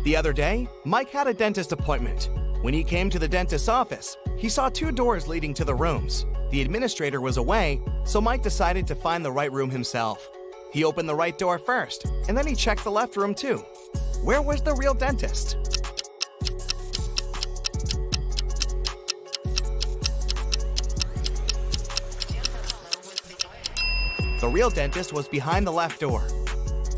The other day, Mike had a dentist appointment. When he came to the dentist's office, he saw 2 doors leading to the rooms. The administrator was away, so Mike decided to find the right room himself. He opened the right door first, and then he checked the left room too. Where was the real dentist? The real dentist was behind the left door.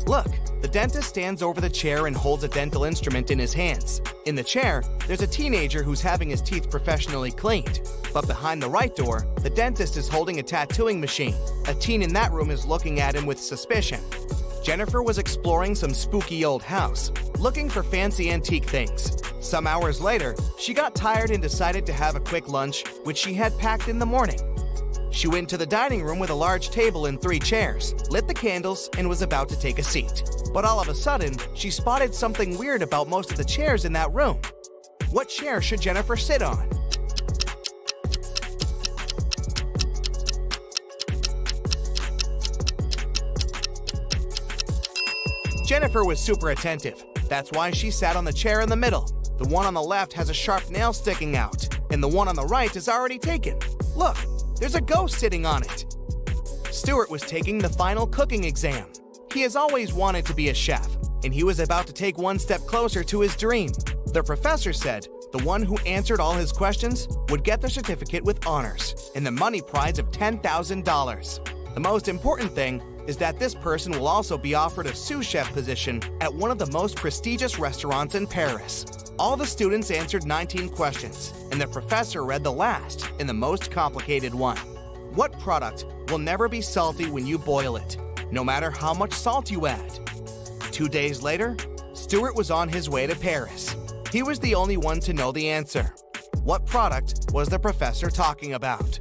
Look, the dentist stands over the chair and holds a dental instrument in his hands. In the chair, there's a teenager who's having his teeth professionally cleaned. But behind the right door, the dentist is holding a tattooing machine. A teen in that room is looking at him with suspicion. Jennifer was exploring some spooky old house, looking for fancy antique things. Some hours later, she got tired and decided to have a quick lunch, which she had packed in the morning. She went to the dining room with a large table and 3 chairs, lit the candles, and was about to take a seat. But all of a sudden, she spotted something weird about most of the chairs in that room. What chair should Jennifer sit on? Jennifer was super attentive. That's why she sat on the chair in the middle. The one on the left has a sharp nail sticking out, and the one on the right is already taken. Look! There's a ghost sitting on it. Stuart was taking the final cooking exam. He has always wanted to be a chef, and he was about to take one step closer to his dream. The professor said the one who answered all his questions would get the certificate with honors and the money prize of $10,000. The most important thing is that this person will also be offered a sous chef position at one of the most prestigious restaurants in Paris. All the students answered 19 questions, and the professor read the last and the most complicated one. What product will never be salty when you boil it, no matter how much salt you add? 2 days later, Stuart was on his way to Paris. He was the only one to know the answer. What product was the professor talking about?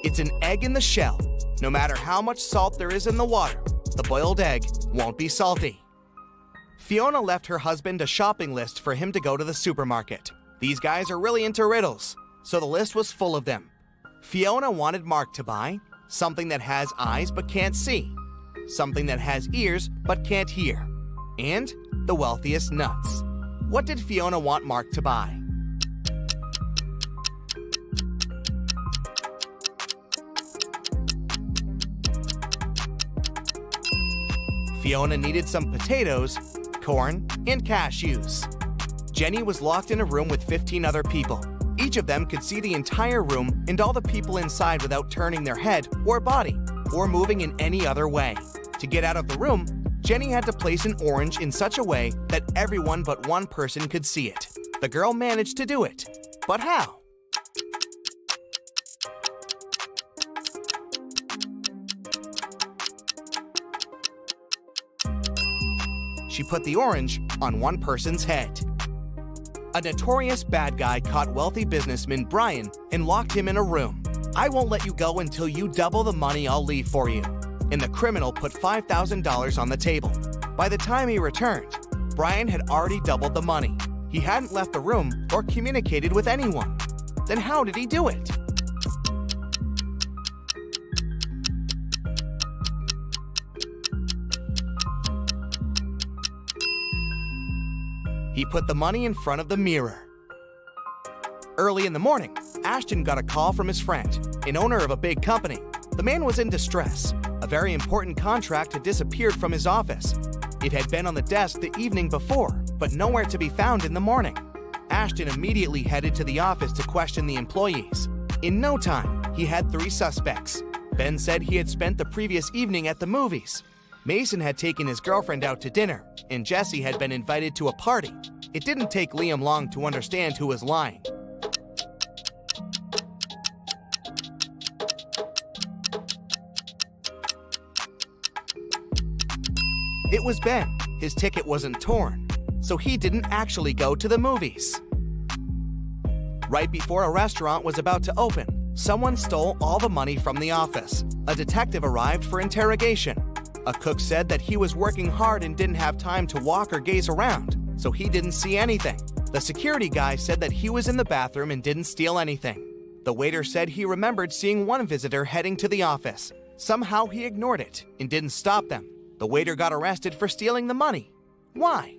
It's an egg in the shell. No matter how much salt there is in the water, the boiled egg won't be salty. Fiona left her husband a shopping list for him to go to the supermarket. These guys are really into riddles, so the list was full of them. Fiona wanted Mark to buy something that has eyes but can't see, something that has ears but can't hear, and the wealthiest nuts. What did Fiona want Mark to buy? Fiona needed some potatoes, corn, and cashews. Jenny was locked in a room with 15 other people. Each of them could see the entire room and all the people inside without turning their head or body or moving in any other way. To get out of the room, Jenny had to place an orange in such a way that everyone but one person could see it. The girl managed to do it. But how? She put the orange on one person's head. A notorious bad guy caught wealthy businessman Brian and locked him in a room. "I won't let you go until you double the money I'll leave for you." And the criminal put $5,000 on the table. By the time he returned, Brian had already doubled the money. He hadn't left the room or communicated with anyone. Then how did he do it? He put the money in front of the mirror. Early in the morning, Ashton got a call from his friend, an owner of a big company. The man was in distress. A very important contract had disappeared from his office. It had been on the desk the evening before, but nowhere to be found in the morning. Ashton immediately headed to the office to question the employees. In no time, he had 3 suspects. Ben said he had spent the previous evening at the movies. Mason had taken his girlfriend out to dinner, and Jesse had been invited to a party. It didn't take Liam long to understand who was lying. It was Ben. His ticket wasn't torn, so he didn't actually go to the movies. Right before a restaurant was about to open, someone stole all the money from the office. A detective arrived for interrogation. A cook said that he was working hard and didn't have time to walk or gaze around, so he didn't see anything. The security guy said that he was in the bathroom and didn't steal anything. The waiter said he remembered seeing one visitor heading to the office. Somehow he ignored it and didn't stop them. The waiter got arrested for stealing the money. Why?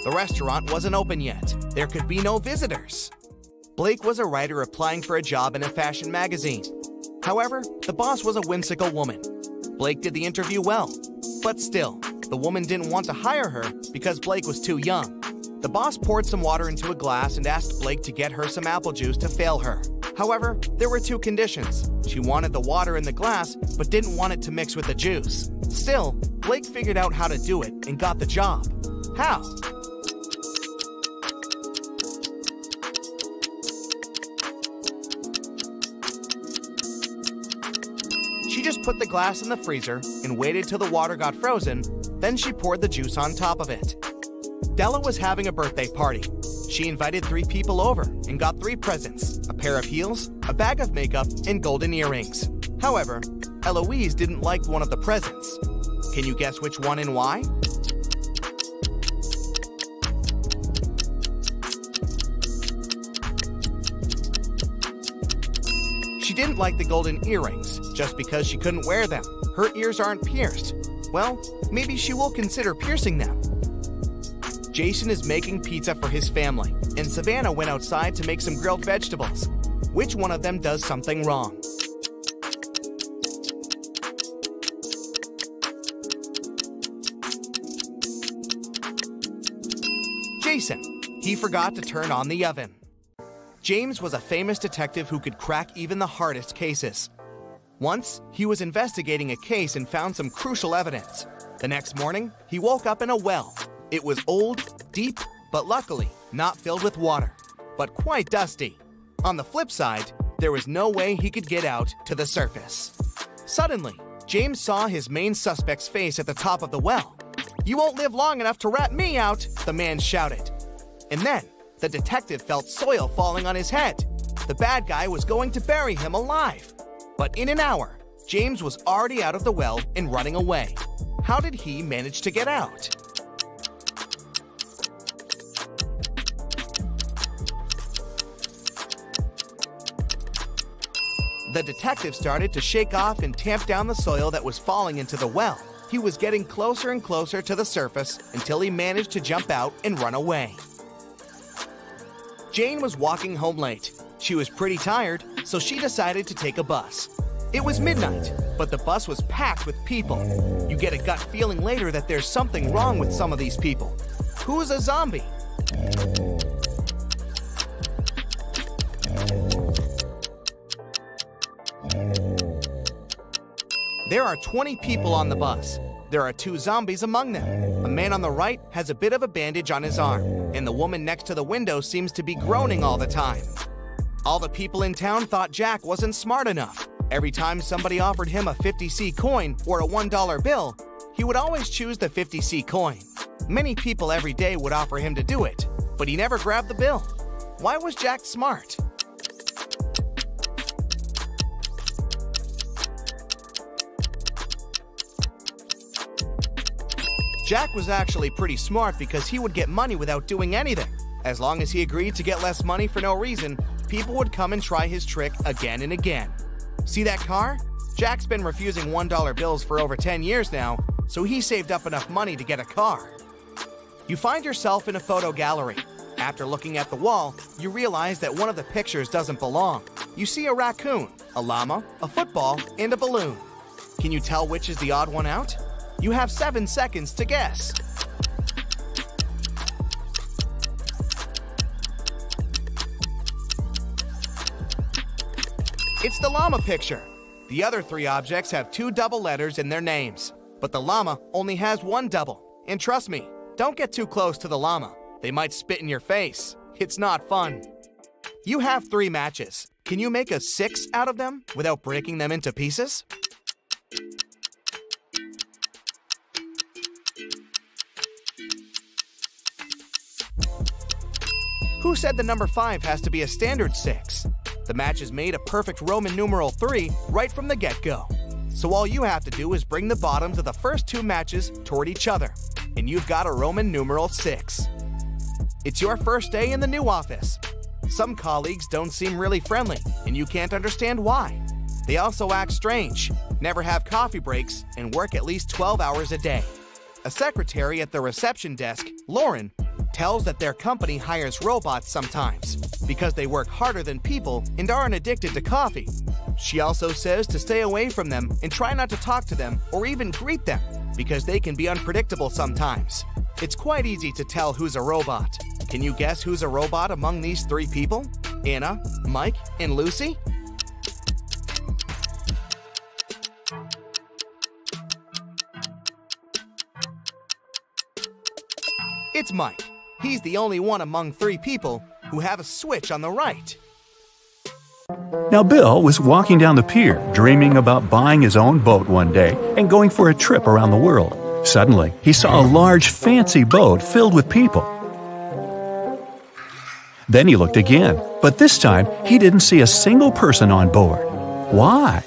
The restaurant wasn't open yet. There could be no visitors. Blake was a writer applying for a job in a fashion magazine. However, the boss was a whimsical woman. Blake did the interview well, but still, the woman didn't want to hire her because Blake was too young. The boss poured some water into a glass and asked Blake to get her some apple juice to fail her. However, there were two conditions. She wanted the water in the glass, but didn't want it to mix with the juice. Still, Blake figured out how to do it and got the job. How? She just put the glass in the freezer and waited till the water got frozen, then she poured the juice on top of it. Della was having a birthday party. She invited 3 people over and got 3 presents, a pair of heels, a bag of makeup, and golden earrings. However, Eloise didn't like one of the presents. Can you guess which one and why? She didn't like the golden earrings just because she couldn't wear them. Her ears aren't pierced. Well, maybe she will consider piercing them. Jason is making pizza for his family, and Savannah went outside to make some grilled vegetables. Which one of them does something wrong? Jason. He forgot to turn on the oven. James was a famous detective who could crack even the hardest cases. Once, he was investigating a case and found some crucial evidence. The next morning, he woke up in a well. It was old, deep, but luckily not filled with water, but quite dusty. On the flip side, there was no way he could get out to the surface. Suddenly, James saw his main suspect's face at the top of the well. "You won't live long enough to rat me out," the man shouted. And then, the detective felt soil falling on his head. The bad guy was going to bury him alive. But in an hour, James was already out of the well and running away. How did he manage to get out? The detective started to shake off and tamp down the soil that was falling into the well. He was getting closer and closer to the surface until he managed to jump out and run away. Jane was walking home late. She was pretty tired, so she decided to take a bus. It was midnight, but the bus was packed with people. You get a gut feeling later that there's something wrong with some of these people. Who's a zombie? There are 20 people on the bus. There are 2 zombies among them. A man on the right has a bit of a bandage on his arm, and the woman next to the window seems to be groaning all the time. All the people in town thought Jack wasn't smart enough. Every time somebody offered him a 50C coin or a $1 bill, he would always choose the 50C coin. Many people every day would offer him to do it, but he never grabbed the bill. Why was Jack smart? Jack was actually pretty smart because he would get money without doing anything. As long as he agreed to get less money for no reason, people would come and try his trick again and again. See that car? Jack's been refusing $1 bills for over 10 years now, so he saved up enough money to get a car. You find yourself in a photo gallery. After looking at the wall, you realize that one of the pictures doesn't belong. You see a raccoon, a llama, a football, and a balloon. Can you tell which is the odd one out? You have 7 seconds to guess. It's the llama picture. The other 3 objects have 2 double letters in their names, but the llama only has 1 double. And trust me, don't get too close to the llama. They might spit in your face. It's not fun. You have 3 matches. Can you make a 6 out of them without breaking them into pieces? Who said the number 5 has to be a standard 6? The matches made a perfect Roman numeral 3 right from the get-go. So all you have to do is bring the bottoms of the first two matches toward each other, and you've got a Roman numeral 6. It's your first day in the new office. Some colleagues don't seem really friendly, and you can't understand why. They also act strange, never have coffee breaks, and work at least 12 hours a day. A secretary at the reception desk, Lauren, tells that their company hires robots sometimes because they work harder than people and aren't addicted to coffee. She also says to stay away from them and try not to talk to them or even greet them because they can be unpredictable sometimes. It's quite easy to tell who's a robot. Can you guess who's a robot among these three people? Anna, Mike, and Lucy? It's Mike. He's the only one among three people who have a switch on the right. Now Bill was walking down the pier, dreaming about buying his own boat one day and going for a trip around the world. Suddenly, he saw a large, fancy boat filled with people. Then he looked again, but this time he didn't see a single person on board. Why?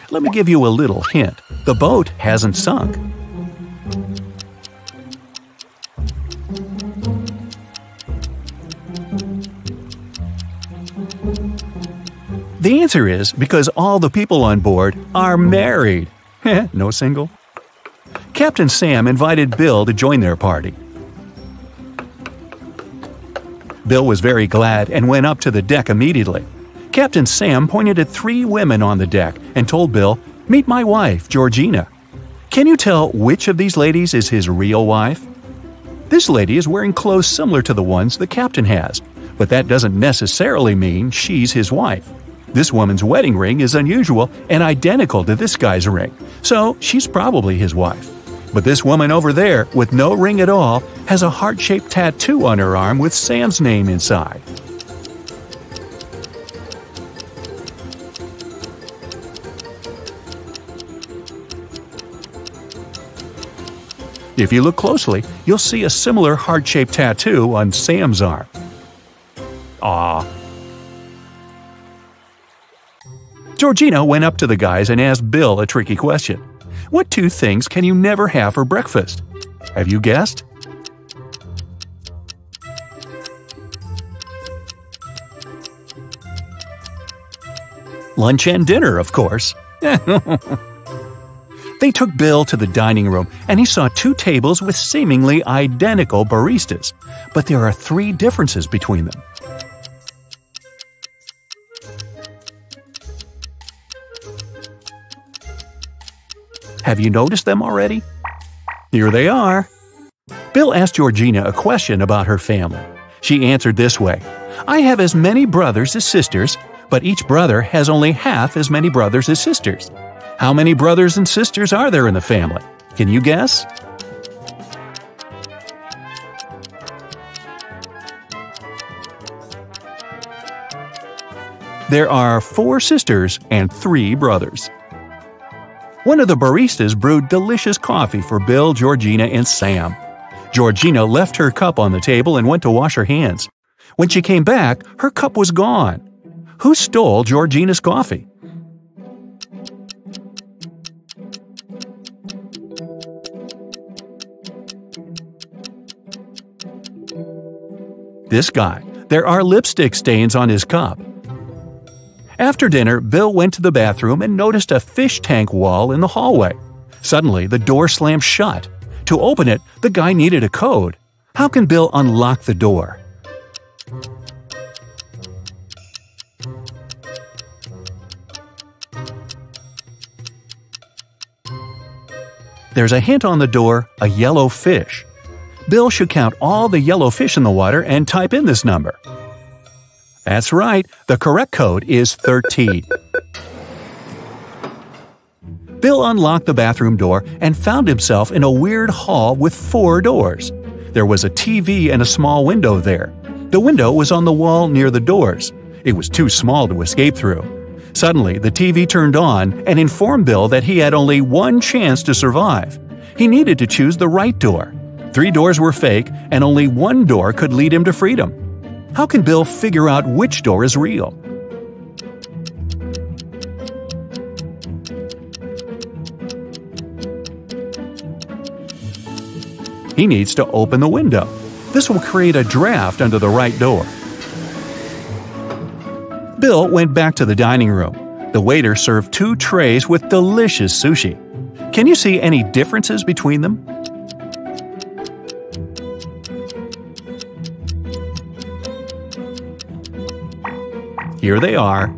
Let me give you a little hint. The boat hasn't sunk. The answer is because all the people on board are married. No single? Captain Sam invited Bill to join their party. Bill was very glad and went up to the deck immediately. Captain Sam pointed at three women on the deck and told Bill, "Meet my wife, Georgina." Can you tell which of these ladies is his real wife? This lady is wearing clothes similar to the ones the captain has, but that doesn't necessarily mean she's his wife. This woman's wedding ring is unusual and identical to this guy's ring, so she's probably his wife. But this woman over there, with no ring at all, has a heart-shaped tattoo on her arm with Sam's name inside. If you look closely, you'll see a similar heart-shaped tattoo on Sam's arm. Aww. Georgina went up to the guys and asked Bill a tricky question. What two things can you never have for breakfast? Have you guessed? Lunch and dinner, of course. They took Bill to the dining room, and he saw two tables with seemingly identical baristas, but there are three differences between them. Have you noticed them already? Here they are. Bill asked Georgina a question about her family. She answered this way, "I have as many brothers as sisters, but each brother has only half as many brothers as sisters. How many brothers and sisters are there in the family? Can you guess?" There are 4 sisters and 3 brothers. One of the baristas brewed delicious coffee for Bill, Georgina, and Sam. Georgina left her cup on the table and went to wash her hands. When she came back, her cup was gone. Who stole Georgina's coffee? This guy. There are lipstick stains on his cup. After dinner, Bill went to the bathroom and noticed a fish tank wall in the hallway. Suddenly, the door slammed shut. To open it, the guy needed a code. How can Bill unlock the door? There's a hint on the door, a yellow fish. Bill should count all the yellow fish in the water and type in this number. That's right, the correct code is 13. Bill unlocked the bathroom door and found himself in a weird hall with 4 doors. There was a TV and a small window there. The window was on the wall near the doors. It was too small to escape through. Suddenly, the TV turned on and informed Bill that he had only one chance to survive. He needed to choose the right door. 3 doors were fake, and only one door could lead him to freedom. How can Bill figure out which door is real? He needs to open the window. This will create a draft under the right door. Bill went back to the dining room. The waiter served 2 trays with delicious sushi. Can you see any differences between them? Here they are.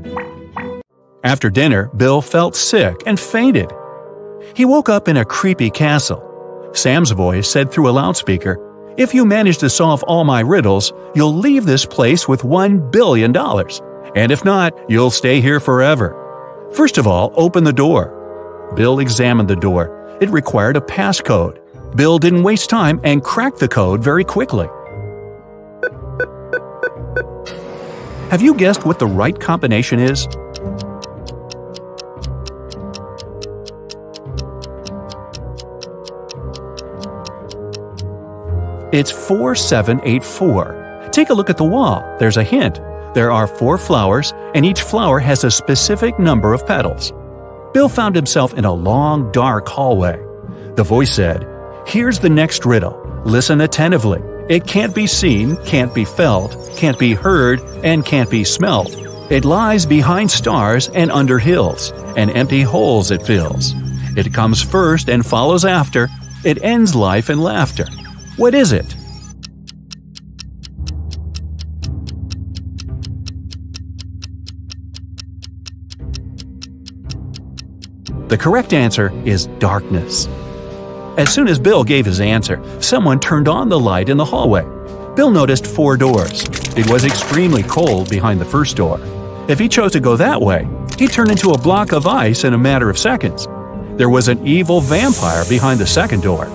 After dinner, Bill felt sick and fainted. He woke up in a creepy castle. Sam's voice said through a loudspeaker, "If you manage to solve all my riddles, you'll leave this place with $1 billion. And if not, you'll stay here forever. First of all, open the door." Bill examined the door. It required a passcode. Bill didn't waste time and cracked the code very quickly. Have you guessed what the right combination is? It's 4784. Take a look at the wall. There's a hint. There are 4 flowers, and each flower has a specific number of petals. Bill found himself in a long, dark hallway. The voice said, "Here's the next riddle. Listen attentively. It can't be seen, can't be felt, can't be heard, and can't be smelt. It lies behind stars and under hills, and empty holes it fills. It comes first and follows after. It ends life in laughter. What is it?" The correct answer is darkness. As soon as Bill gave his answer, someone turned on the light in the hallway. Bill noticed 4 doors. It was extremely cold behind the first door. If he chose to go that way, he turned into a block of ice in a matter of seconds. There was an evil vampire behind the second door.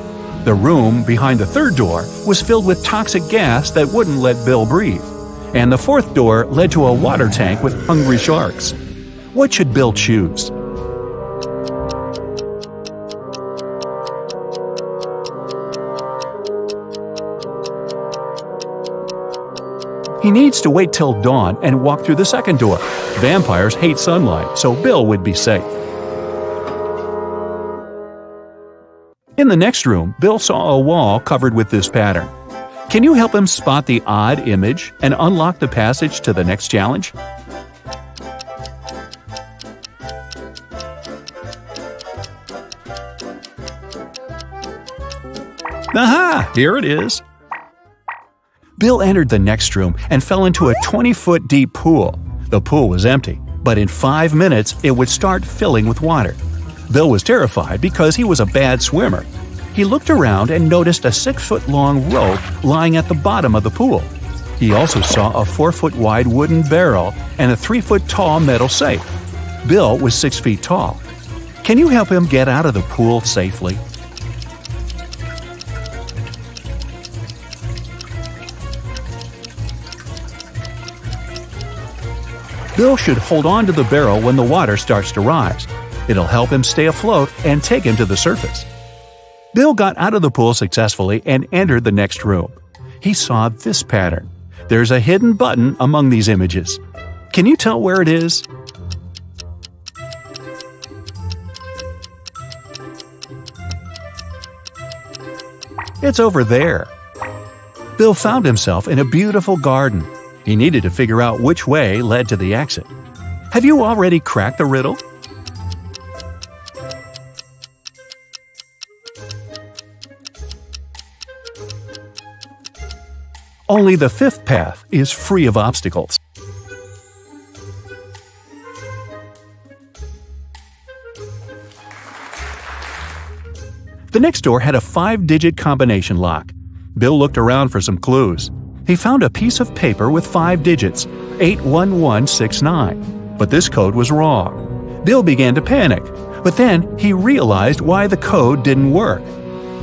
The room behind the third door was filled with toxic gas that wouldn't let Bill breathe. And the fourth door led to a water tank with hungry sharks. What should Bill choose? He needs to wait till dawn and walk through the second door. Vampires hate sunlight, so Bill would be safe. In the next room, Bill saw a wall covered with this pattern. Can you help him spot the odd image and unlock the passage to the next challenge? Aha! Here it is. Bill entered the next room and fell into a 20-foot deep pool. The pool was empty, but in 5 minutes it would start filling with water. Bill was terrified because he was a bad swimmer. He looked around and noticed a 6-foot-long rope lying at the bottom of the pool. He also saw a 4-foot-wide wooden barrel and a 3-foot-tall metal safe. Bill was 6 feet tall. Can you help him get out of the pool safely? Bill should hold on to the barrel when the water starts to rise. It'll help him stay afloat and take him to the surface. Bill got out of the pool successfully and entered the next room. He saw this pattern. There's a hidden button among these images. Can you tell where it is? It's over there. Bill found himself in a beautiful garden. He needed to figure out which way led to the exit. Have you already cracked the riddle? Only the 5th path is free of obstacles. The next door had a 5-digit combination lock. Bill looked around for some clues. He found a piece of paper with 5 digits, 81169. But this code was wrong. Bill began to panic, but then he realized why the code didn't work.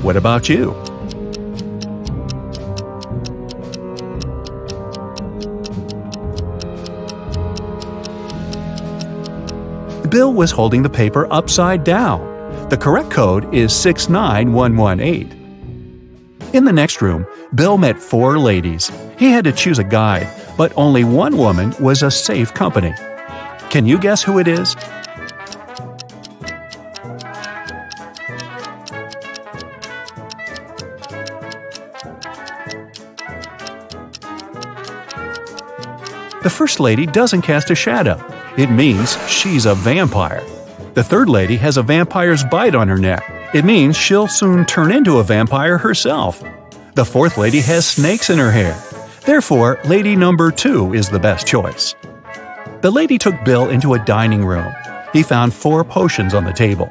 What about you? Bill was holding the paper upside down. The correct code is 69118. In the next room, Bill met 4 ladies. He had to choose a guide, but only one woman was a safe company. Can you guess who it is? The first lady doesn't cast a shadow. It means she's a vampire. The third lady has a vampire's bite on her neck. It means she'll soon turn into a vampire herself. The fourth lady has snakes in her hair. Therefore, lady number 2 is the best choice. The lady took Bill into a dining room. He found 4 potions on the table.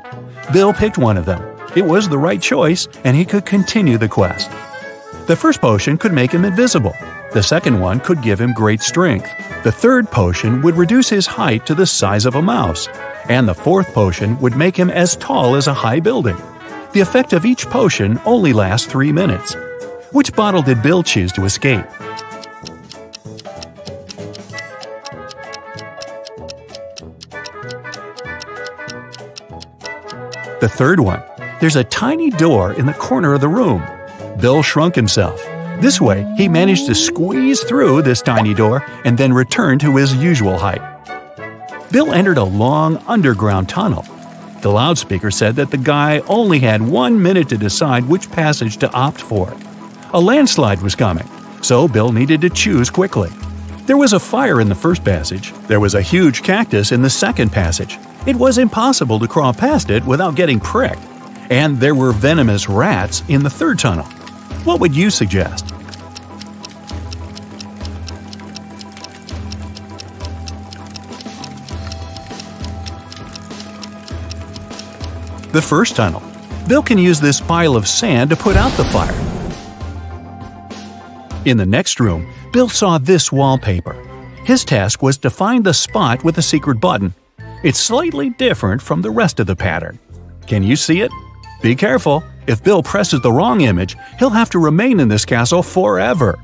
Bill picked one of them. It was the right choice, and he could continue the quest. The first potion could make him invisible. The second one could give him great strength. The third potion would reduce his height to the size of a mouse. And the fourth potion would make him as tall as a high building. The effect of each potion only lasts 3 minutes. Which bottle did Bill choose to escape? The third one. There's a tiny door in the corner of the room. Bill shrunk himself. This way, he managed to squeeze through this tiny door and then return to his usual height. Bill entered a long underground tunnel. The loudspeaker said that the guy only had 1 minute to decide which passage to opt for. A landslide was coming, so Bill needed to choose quickly. There was a fire in the first passage. There was a huge cactus in the second passage. It was impossible to crawl past it without getting pricked. And there were venomous rats in the third tunnel. What would you suggest? The first tunnel. Bill can use this pile of sand to put out the fire. In the next room, Bill saw this wallpaper. His task was to find the spot with the secret button. It's slightly different from the rest of the pattern. Can you see it? Be careful. If Bill presses the wrong image, he'll have to remain in this castle forever.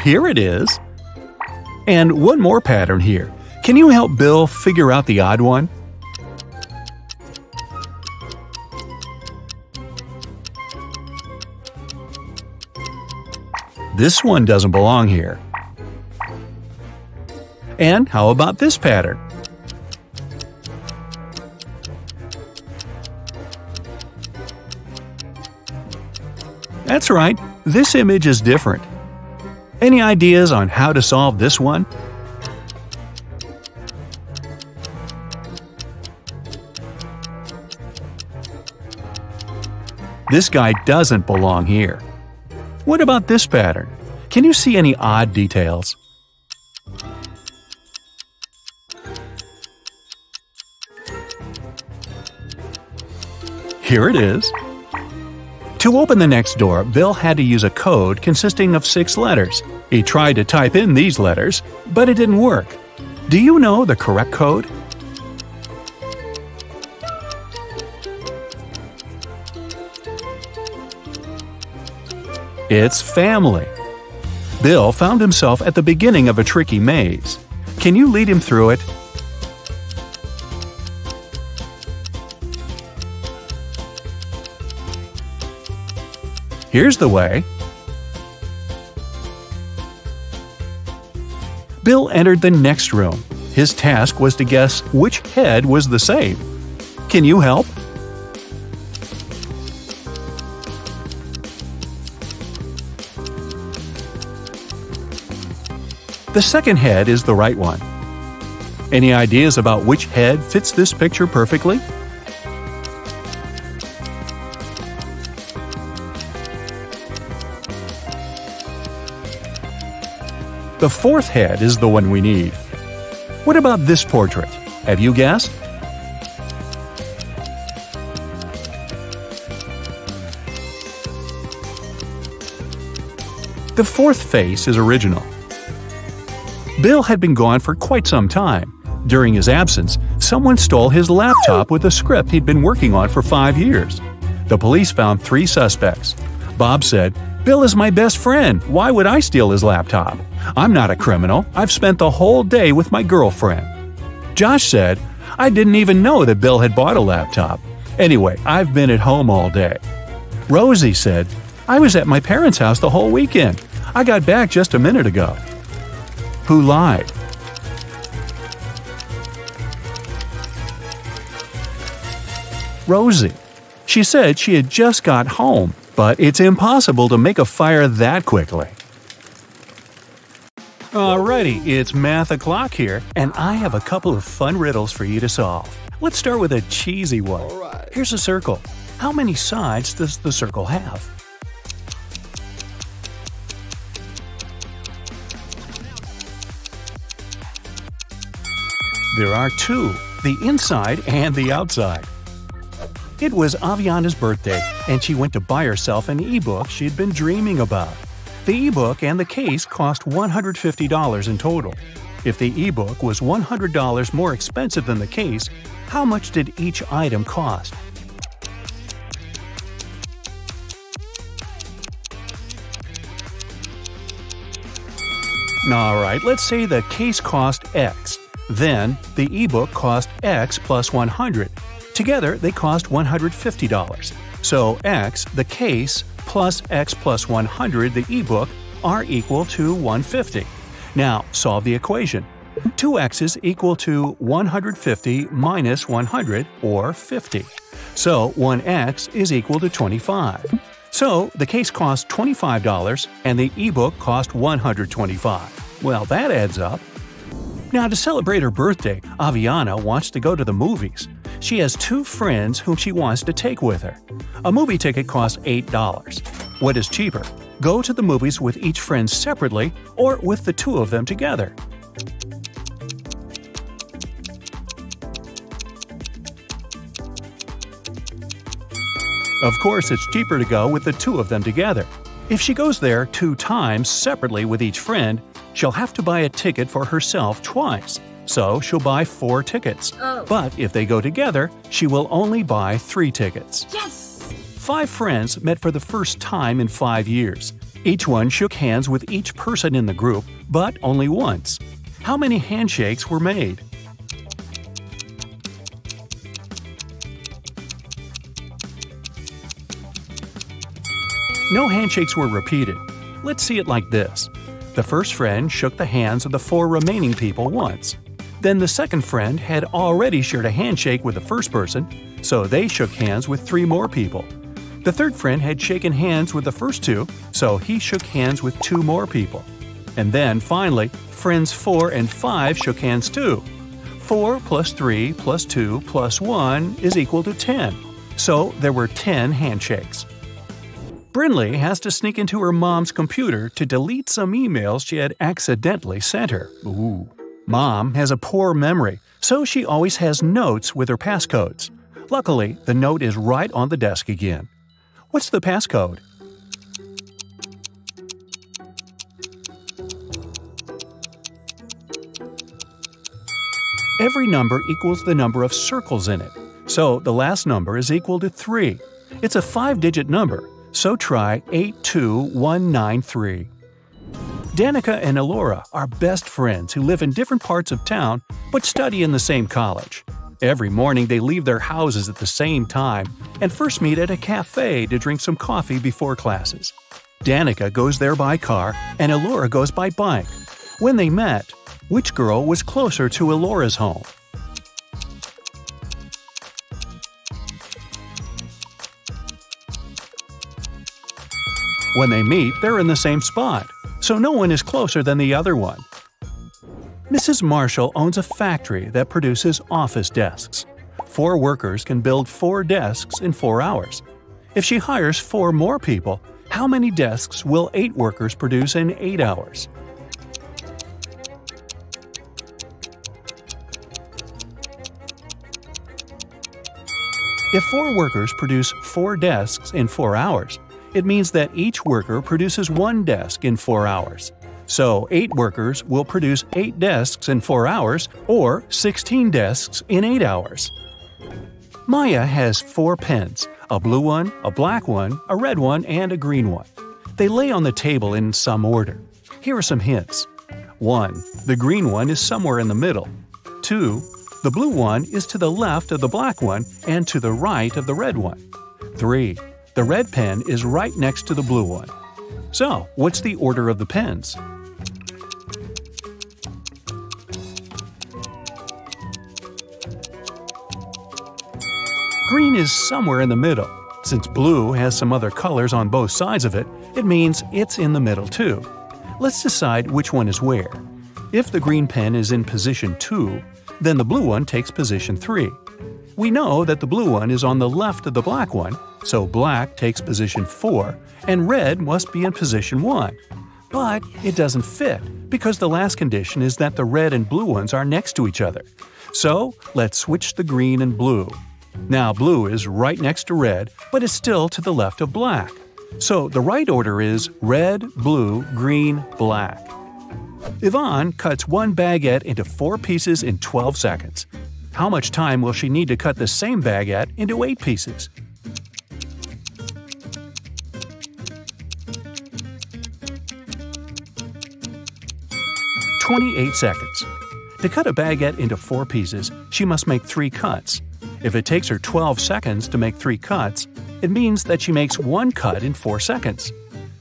Here it is. And one more pattern here. Can you help Bill figure out the odd one? This one doesn't belong here. And how about this pattern? That's right, this image is different. Any ideas on how to solve this one? This guy doesn't belong here. What about this pattern? Can you see any odd details? Here it is. To open the next door, Bill had to use a code consisting of 6 letters. He tried to type in these letters, but it didn't work. Do you know the correct code? It's family. Bill found himself at the beginning of a tricky maze. Can you lead him through it? Here's the way. Bill entered the next room. His task was to guess which head was the same. Can you help? The second head is the right one. Any ideas about which head fits this picture perfectly? The fourth head is the one we need. What about this portrait? Have you guessed? The fourth face is original. Bill had been gone for quite some time. During his absence, someone stole his laptop with a script he'd been working on for 5 years. The police found 3 suspects. Bob said, "Bill is my best friend. Why would I steal his laptop? I'm not a criminal. I've spent the whole day with my girlfriend." Josh said, "I didn't even know that Bill had bought a laptop. Anyway, I've been at home all day." Rosie said, "I was at my parents' house the whole weekend. I got back just a minute ago." Who lied? Rosie. She said she had just got home, but it's impossible to make a fire that quickly. Alrighty, it's math o'clock here, and I have a couple of fun riddles for you to solve. Let's start with a cheesy one. Here's a circle. How many sides does the circle have? There are two, the inside and the outside. It was Aviana's birthday, and she went to buy herself an ebook she'd been dreaming about. The ebook and the case cost $150 in total. If the ebook was $100 more expensive than the case, how much did each item cost? Alright, let's say the case cost X. Then, the ebook cost X plus 100. Together, they cost $150. So X, the case, plus X plus 100, the ebook, are equal to 150. Now, solve the equation. 2x's equal to 150 minus 100, or 50. So 1x is equal to 25. So the case cost $25 and the ebook cost $125. Well, that adds up. Now, to celebrate her birthday, Aviana wants to go to the movies. She has two friends whom she wants to take with her. A movie ticket costs $8. What is cheaper? Go to the movies with each friend separately or with the two of them together? Of course, it's cheaper to go with the two of them together. If she goes there 2 times separately with each friend, she'll have to buy a ticket for herself twice. So she'll buy 4 tickets. But if they go together, she will only buy 3 tickets. Yes! 5 friends met for the first time in 5 years. Each one shook hands with each person in the group, but only once. How many handshakes were made? No handshakes were repeated. Let's see it like this. The first friend shook the hands of the 4 remaining people once. Then the second friend had already shared a handshake with the first person, so they shook hands with 3 more people. The third friend had shaken hands with the first 2, so he shook hands with 2 more people. And then, finally, friends 4 and 5 shook hands too. 4 plus 3 plus 2 plus 1 is equal to 10. So there were 10 handshakes. Brinley has to sneak into her mom's computer to delete some emails she had accidentally sent her. Ooh. Mom has a poor memory, so she always has notes with her passcodes. Luckily, the note is right on the desk again. What's the passcode? Every number equals the number of circles in it, so the last number is equal to 3. It's a 5-digit number, so try 82193. Danica and Elora are best friends who live in different parts of town but study in the same college. Every morning they leave their houses at the same time and first meet at a cafe to drink some coffee before classes. Danica goes there by car and Elora goes by bike. When they met, which girl was closer to Elora's home? When they meet, they're in the same spot, so no one is closer than the other one. Mrs. Marshall owns a factory that produces office desks. 4 workers can build 4 desks in 4 hours. If she hires 4 more people, how many desks will 8 workers produce in 8 hours? If 4 workers produce 4 desks in 4 hours, it means that each worker produces 1 desk in 4 hours. So 8 workers will produce 8 desks in 4 hours, or 16 desks in 8 hours. Maya has 4 pens, a blue one, a black one, a red one, and a green one. They lay on the table in some order. Here are some hints. 1. The green one is somewhere in the middle. 2. The blue one is to the left of the black one and to the right of the red one. 3. The red pen is right next to the blue one. So, what's the order of the pens? Green is somewhere in the middle. Since blue has some other colors on both sides of it, it means it's in the middle too. Let's decide which one is where. If the green pen is in position 2, then the blue one takes position 3. We know that the blue one is on the left of the black one, so black takes position 4, and red must be in position 1. But it doesn't fit, because the last condition is that the red and blue ones are next to each other. So let's switch the green and blue. Now blue is right next to red, but it's still to the left of black. So the right order is red, blue, green, black. Yvonne cuts one baguette into 4 pieces in 12 seconds. How much time will she need to cut the same baguette into 8 pieces? "28 seconds. To cut a baguette into 4 pieces, she must make 3 cuts. If it takes her 12 seconds to make 3 cuts, it means that she makes 1 cut in 4 seconds.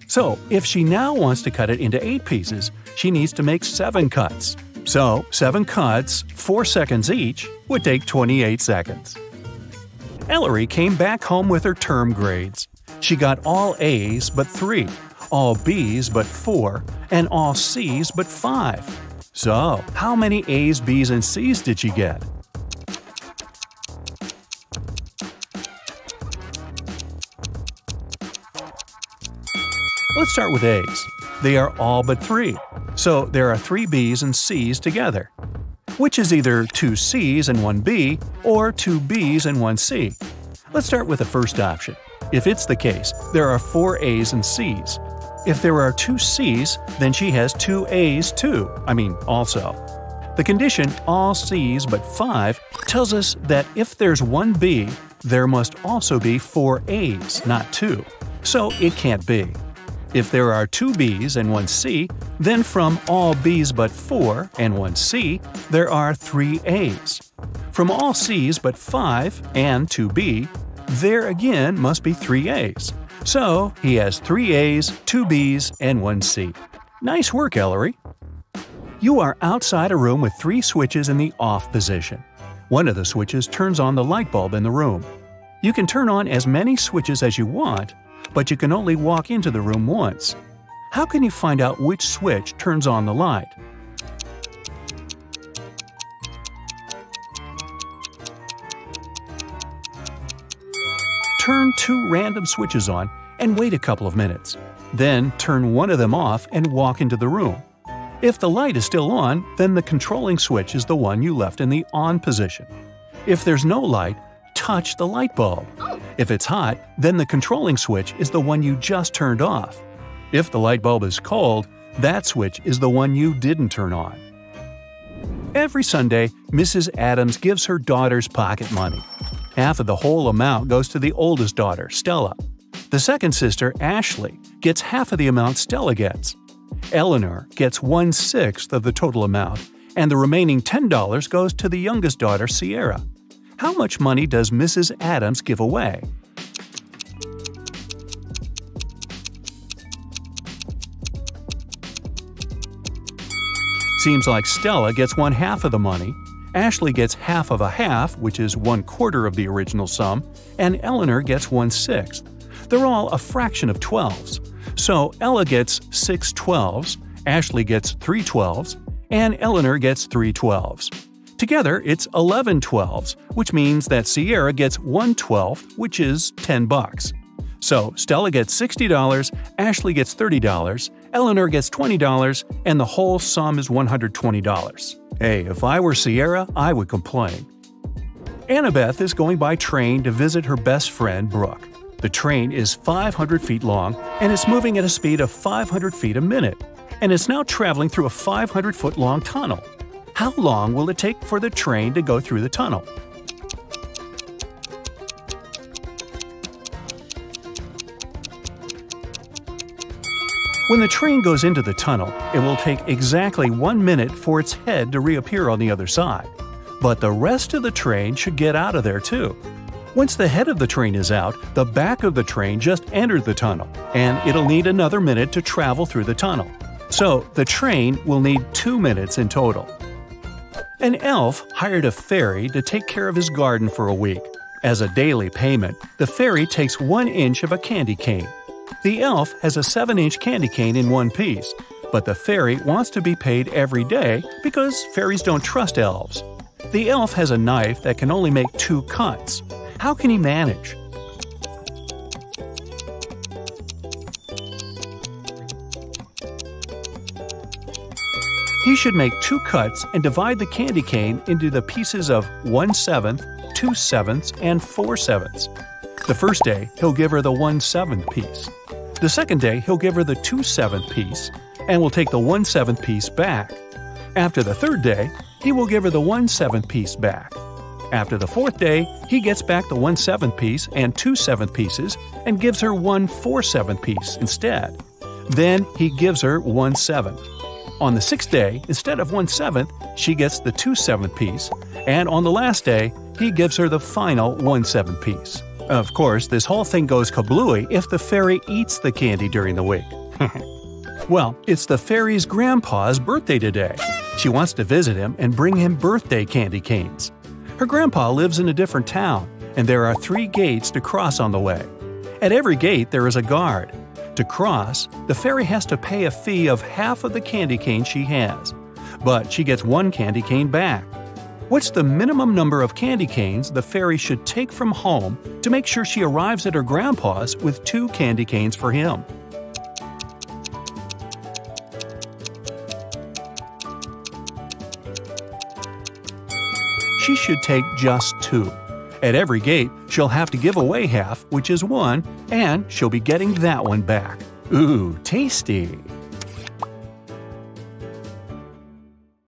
So, if she now wants to cut it into 8 pieces, she needs to make 7 cuts. So, 7 cuts, 4 seconds each, would take 28 seconds. Ellery came back home with her term grades. She got all A's but 3, all B's but 4, and all C's but 5. So, how many A's, B's, and C's did she get? Let's start with A's. They are all but 3, so there are 3 B's and C's together, which is either 2 C's and 1 B or 2 B's and 1 C. Let's start with the first option. If it's the case, there are 4 A's and C's. If there are 2 C's, then she has 2 A's too, also. The condition all C's but 5 tells us that if there's 1 B, there must also be 4 A's, not 2. So it can't be. If there are 2 B's and 1 C, then from all B's but 4 and 1 C, there are 3 A's. From all C's but 5 and 2 B, there again must be 3 A's. So he has 3 A's, 2 B's, and 1 C. Nice work, Ellery! You are outside a room with 3 switches in the off position. One of the switches turns on the light bulb in the room. You can turn on as many switches as you want, but you can only walk into the room once. How can you find out which switch turns on the light? Turn 2 random switches on and wait a couple of minutes. Then turn one of them off and walk into the room. If the light is still on, then the controlling switch is the one you left in the on position. If there's no light, touch the light bulb. If it's hot, then the controlling switch is the one you just turned off. If the light bulb is cold, that switch is the one you didn't turn on. Every Sunday, Mrs. Adams gives her daughters pocket money. Half of the whole amount goes to the oldest daughter, Stella. The second sister, Ashley, gets half of the amount Stella gets. Eleanor gets 1/6 of the total amount, and the remaining $10 goes to the youngest daughter, Sierra. How much money does Mrs. Adams give away? Seems like Stella gets 1/2 of the money, Ashley gets half of a half, which is 1/4 of the original sum, and Eleanor gets 1/6. They're all a fraction of 12s. So Ella gets 6 12s, Ashley gets 3 12s, and Eleanor gets 3 12s. Together, it's 11 12s, which means that Sierra gets 1/12, which is $10. So Stella gets $60, Ashley gets $30, Eleanor gets $20, and the whole sum is $120. Hey, if I were Sierra, I would complain. Annabeth is going by train to visit her best friend, Brooke. The train is 500 feet long, and it's moving at a speed of 500 feet a minute, and it's now traveling through a 500-foot-long tunnel. How long will it take for the train to go through the tunnel? When the train goes into the tunnel, it will take exactly 1 minute for its head to reappear on the other side. But the rest of the train should get out of there too. Once the head of the train is out, the back of the train just entered the tunnel, and it'll need another minute to travel through the tunnel. So the train will need 2 minutes in total. An elf hired a fairy to take care of his garden for a week. As a daily payment, the fairy takes 1 inch of a candy cane. The elf has a 7-inch candy cane in one piece, but the fairy wants to be paid every day because fairies don't trust elves. The elf has a knife that can only make 2 cuts. How can he manage? He should make 2 cuts and divide the candy cane into the pieces of 1/7, 2/7, and 4/7. The first day, he'll give her the 1/7 piece. The second day, he'll give her the 2/7 piece and will take the 1/7 piece back. After the third day, he will give her the 1/7 piece back. After the fourth day, he gets back the 1/7 piece and 2/7 pieces and gives her 1/4/7 piece instead. Then he gives her 1/7. On the 6th day, instead of 1/7, she gets the 2/7 piece, and on the last day, he gives her the final 1/7 piece. Of course, this whole thing goes kablooey if the fairy eats the candy during the week. Well, it's the fairy's grandpa's birthday today. She wants to visit him and bring him birthday candy canes. Her grandpa lives in a different town, and there are 3 gates to cross on the way. At every gate, there is a guard. To cross, the fairy has to pay a fee of half of the candy cane she has, but she gets 1 candy cane back. What's the minimum number of candy canes the fairy should take from home to make sure she arrives at her grandpa's with 2 candy canes for him? She should take just 2. At every gate, she'll have to give away half, which is 1, and she'll be getting that one back. Ooh, tasty!